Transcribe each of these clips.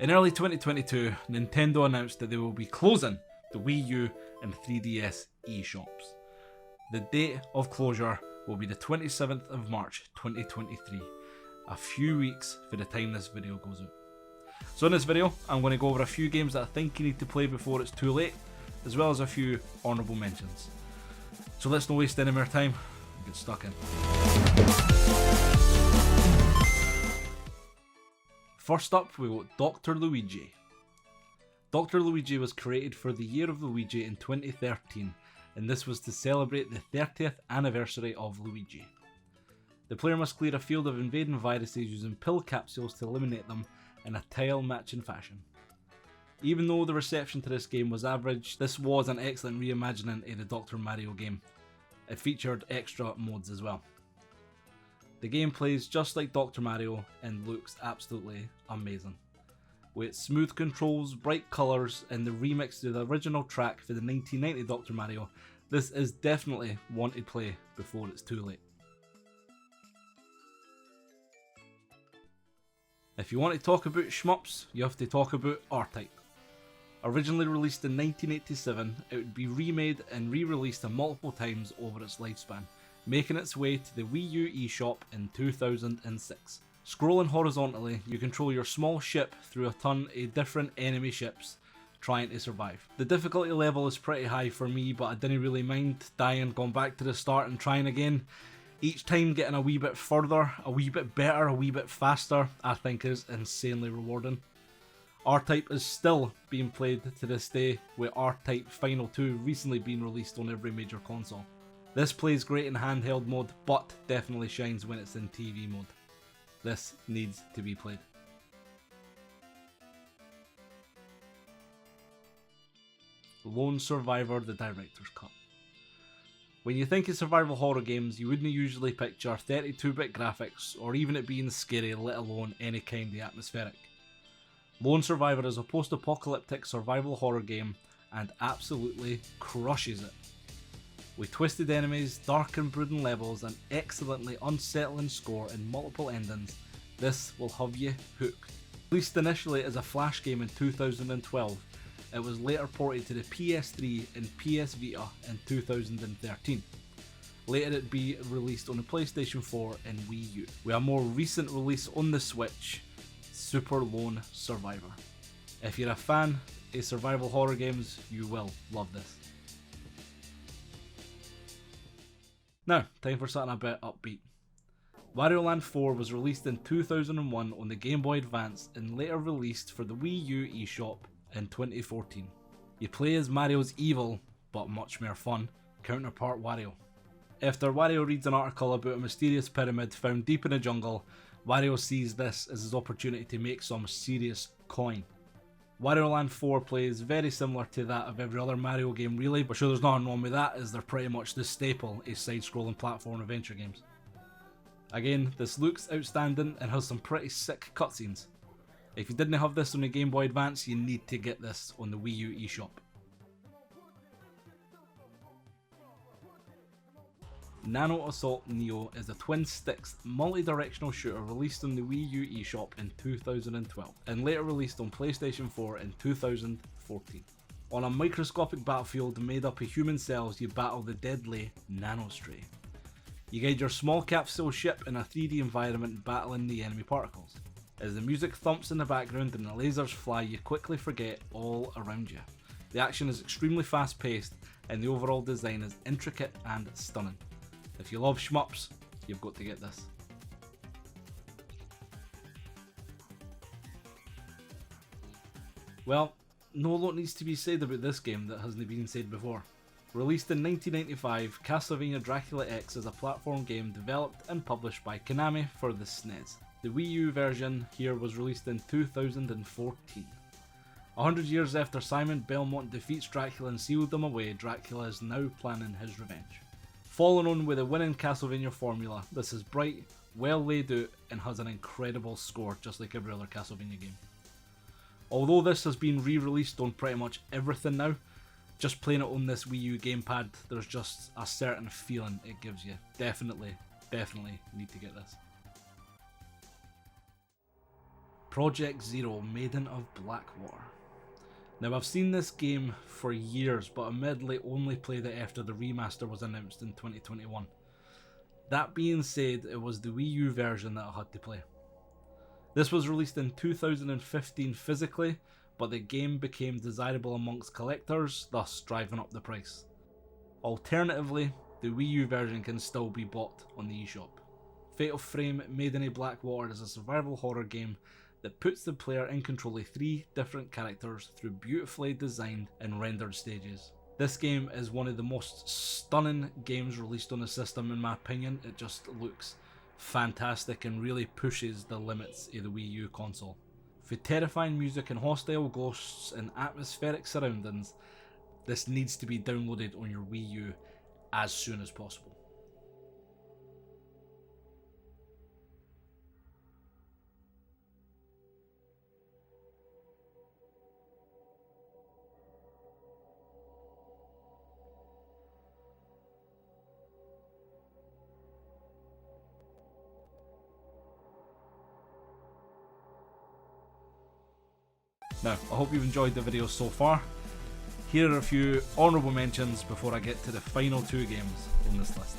In early 2022, Nintendo announced that they will be closing the Wii U and 3DS eShops. The date of closure will be the 27th of March 2023, a few weeks for the time this video goes out. So in this video, I'm going to go over a few games that I think you need to play before it's too late, as well as a few honourable mentions. So let's not waste any more time and get stuck in. First up, we got Dr. Luigi. Dr. Luigi was created for the Year of Luigi in 2013, and this was to celebrate the 30th anniversary of Luigi. The player must clear a field of invading viruses using pill capsules to eliminate them in a tile-matching fashion. Even though the reception to this game was average, this was an excellent reimagining of the Dr. Mario game. It featured extra modes as well. The game plays just like Dr. Mario and looks absolutely amazing. With smooth controls, bright colours and the remix to the original track for the 1990 Dr. Mario, this is definitely one to play before it's too late. If you want to talk about shmups, you have to talk about R-Type. Originally released in 1987, it would be remade and re-released multiple times over its lifespan, making its way to the Wii U eShop in 2006. Scrolling horizontally, you control your small ship through a ton of different enemy ships, trying to survive. The difficulty level is pretty high for me, but I didn't really mind dying, going back to the start and trying again. Each time getting a wee bit further, a wee bit better, a wee bit faster, I think is insanely rewarding. R-Type is still being played to this day, with R-Type Final 2 recently being released on every major console. This plays great in handheld mode, but definitely shines when it's in TV mode. This needs to be played. Lone Survivor: The Director's Cut. When you think of survival horror games, you wouldn't usually picture 32-bit graphics or even it being scary, let alone any kind of atmospheric. Lone Survivor is a post-apocalyptic survival horror game and absolutely crushes it. With twisted enemies, dark and brooding levels, and excellently unsettling score and multiple endings, this will have you hooked. Released initially as a flash game in 2012, it was later ported to the PS3 and PS Vita in 2013. Later it'd be released on the PlayStation 4 and Wii U, with a more recent release on the Switch, Super Lone Survivor. If you're a fan of survival horror games, you will love this. Now, time for something a bit upbeat. Wario Land 4 was released in 2001 on the Game Boy Advance and later released for the Wii U eShop in 2014. You play as Mario's evil, but much more fun, counterpart Wario. After Wario reads an article about a mysterious pyramid found deep in the jungle, Wario sees this as his opportunity to make some serious coin. Wario Land 4 plays very similar to that of every other Mario game really, but sure there's nothing wrong with that as they're pretty much the staple of side-scrolling platform adventure games. Again, this looks outstanding and has some pretty sick cutscenes. If you didn't have this on the Game Boy Advance, you need to get this on the Wii U eShop. Nano Assault Neo is a twin-sticks multi-directional shooter released on the Wii U eShop in 2012 and later released on PlayStation 4 in 2014. On a microscopic battlefield made up of human cells, you battle the deadly Nanostray. You guide your small capsule ship in a 3D environment battling the enemy particles. As the music thumps in the background and the lasers fly, you quickly forget all around you. The action is extremely fast paced and the overall design is intricate and stunning. If you love shmups, you've got to get this. Well, no lot needs to be said about this game that hasn't been said before. Released in 1995, Castlevania Dracula X is a platform game developed and published by Konami for the SNES. The Wii U version here was released in 2014. 100 years after Simon Belmont defeats Dracula and sealed them away, Dracula is now planning his revenge. Following on with the winning Castlevania formula, this is bright, well laid out and has an incredible score just like every other Castlevania game. Although this has been re-released on pretty much everything now, just playing it on this Wii U gamepad, there's just a certain feeling it gives you. Definitely need to get this. Project Zero Maiden of Blackwater. Now I've seen this game for years, but admittedly only played it after the remaster was announced in 2021. That being said, it was the Wii U version that I had to play. This was released in 2015 physically, but the game became desirable amongst collectors, thus driving up the price. Alternatively, the Wii U version can still be bought on the eShop. Fatal Frame Maiden of Blackwater is a survival horror game that puts the player in control of 3 different characters through beautifully designed and rendered stages. This game is one of the most stunning games released on the system in my opinion. It just looks fantastic and really pushes the limits of the Wii U console. For terrifying music and hostile ghosts and atmospheric surroundings, this needs to be downloaded on your Wii U as soon as possible. Now, I hope you've enjoyed the video so far. Here are a few honourable mentions before I get to the final 2 games on this list.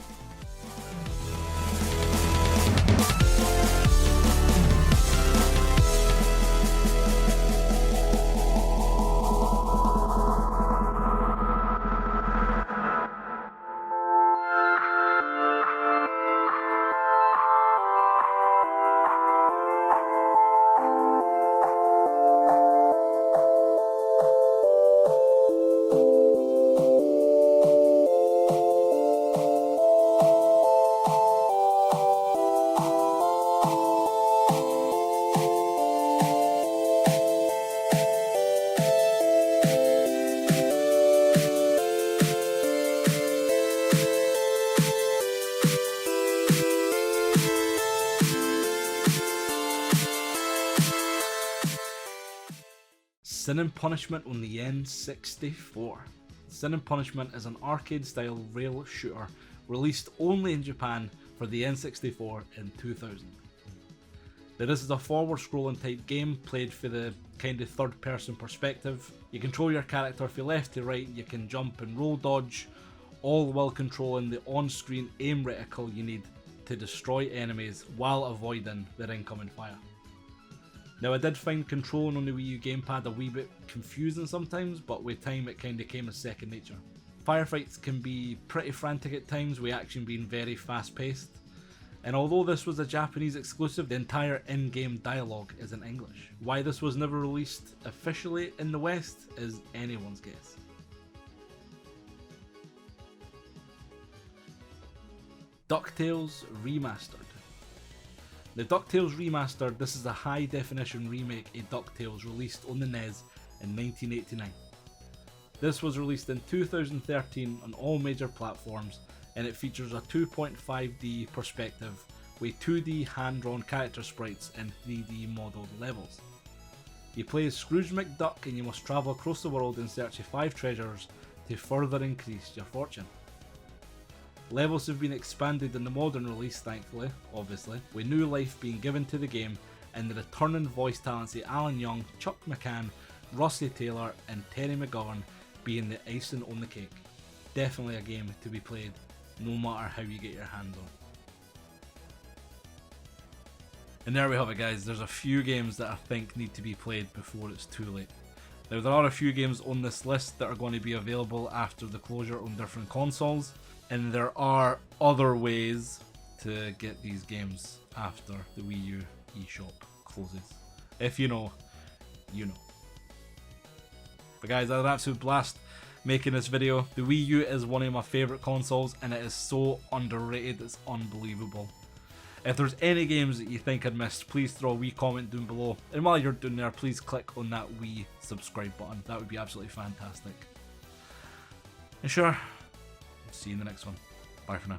Sin and Punishment on the N64. Sin and Punishment is an arcade-style rail shooter released only in Japan for the N64 in 2000. Now this is a forward-scrolling type game played for the kind of third-person perspective. You control your character from left to right, you can jump and roll dodge, all while controlling the on-screen aim reticle you need to destroy enemies while avoiding their incoming fire. Now I did find controlling on the Wii U gamepad a wee bit confusing sometimes, but with time it kinda came as second nature. Firefights can be pretty frantic at times, with action being very fast paced. And although this was a Japanese exclusive, the entire in-game dialogue is in English. Why this was never released officially in the West is anyone's guess. DuckTales Remastered. The DuckTales Remastered, this is a high definition remake of DuckTales released on the NES in 1989. This was released in 2013 on all major platforms, and it features a 2.5D perspective with 2D hand-drawn character sprites and 3D modelled levels. You play as Scrooge McDuck and you must travel across the world in search of 5 treasures to further increase your fortune. Levels have been expanded in the modern release, thankfully, obviously, with new life being given to the game and the returning voice talents of Alan Young, Chuck McCann, Rusty Taylor and Terry McGovern being the icing on the cake. Definitely a game to be played no matter how you get your hands on. And there we have it guys, there's a few games that I think need to be played before it's too late. Now there are a few games on this list that are going to be available after the closure on different consoles, and there are other ways to get these games after the Wii U eShop closes. If you know, you know. But guys, I had an absolute blast making this video. The Wii U is one of my favourite consoles and it is so underrated, it's unbelievable. If there's any games that you think I'd missed, please throw a wee comment down below. And while you're doing there, please click on that wee subscribe button. That would be absolutely fantastic. And sure, see you in the next one. Bye for now.